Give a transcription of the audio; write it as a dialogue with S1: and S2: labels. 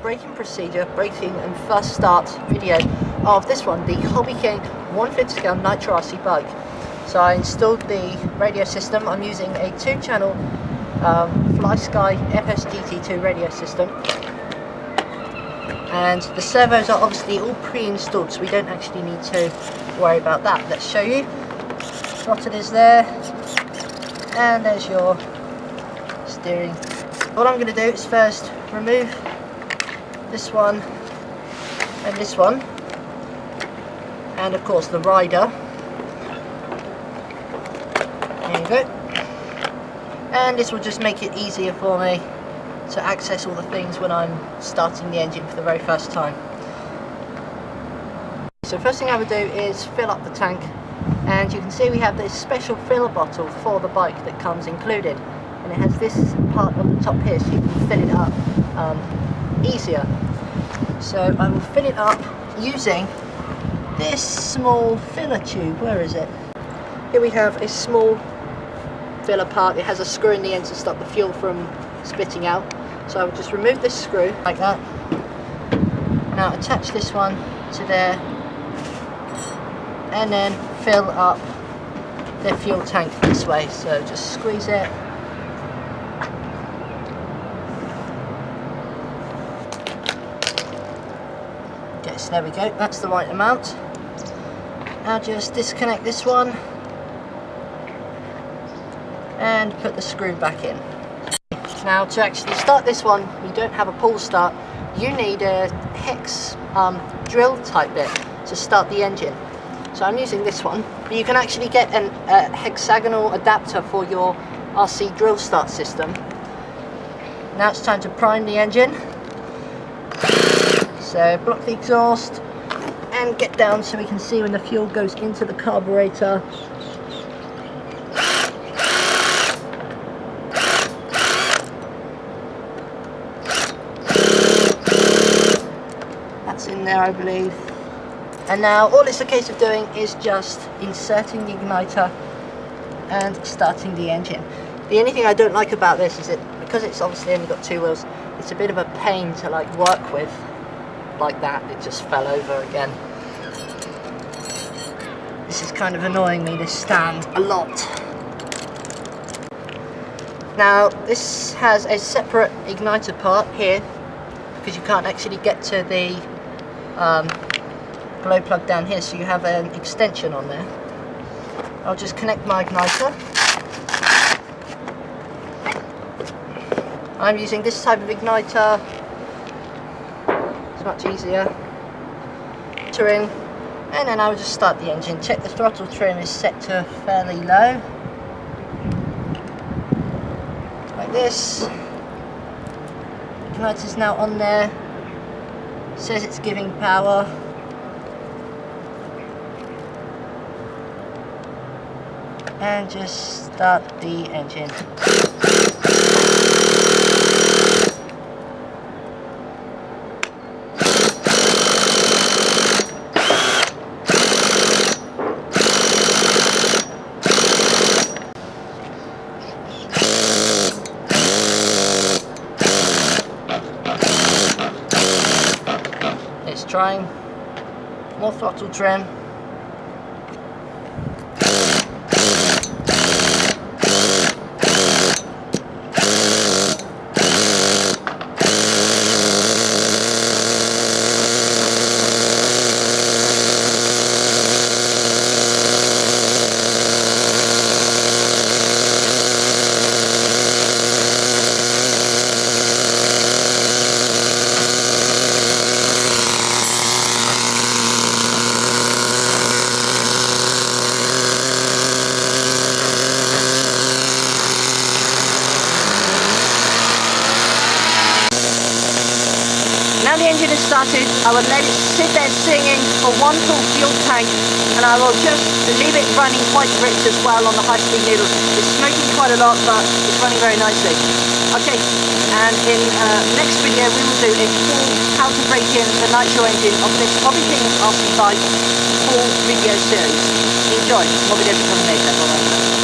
S1: braking procedure, braking and first start video of this one, the Hobby King 1/5 scale Nitro RC bike. So I installed the radio system. I'm using a 2-channel FlySky FSGT2 radio system, and the servos are obviously all pre-installed, so we don't actually need to worry about that. Let's show you. Throttle is there, and there's your steering. What I'm going to do is first remove this one and this one, and of course the rider. There you go. And this will just make it easier for me to access all the things when I'm starting the engine for the very first time. So first thing I would do is fill up the tank, and you can see we have this special filler bottle for the bike that comes included, and it has this part on the top here so you can fill it up easier. So I will fill it up using this small filler tube. Where is it? Here we have a small filler part. It has a screw in the end to stop the fuel from spitting out. So I will just remove this screw like that. Now attach this one to there, and then fill up the fuel tank this way. So just squeeze it. Okay, so there we go, that's the right amount. Now just disconnect this one and put the screw back in. Now to actually start this one, you don't have a pull start, you need a hex drill type bit to start the engine. So I'm using this one, but you can actually get a hexagonal adapter for your RC drill start system. Now it's time to prime the engine. So block the exhaust and get down so we can see when the fuel goes into the carburetor. That's in there, I believe. And now all it's a case of doing is just inserting the igniter and starting the engine. The only thing I don't like about this is that because it's obviously only got 2 wheels, it's a bit of a pain to like work with like that. It just fell over again. This is kind of annoying me, this stand, a lot. Now this has a separate igniter part here because you can't actually get to the glow plug down here, so you have an extension on there. I'll just connect my igniter. I'm using this type of igniter. It's much easier to ring, and then I will just start the engine. Check the throttle trim is set to fairly low, like this. Igniter is now on there. It says it's giving power. And just start the engine. It's trying. More throttle trim. Now the engine is started, I will let it sit there singing for one full fuel tank, and I will just leave it running quite rich as well on the high-speed needle. It's smoking quite a lot, but it's running very nicely. Okay, and in next video we will do a full how to break in the nitro engine of this Hobby King RC bike full video series. Enjoy. More videos are coming later. Bye-bye.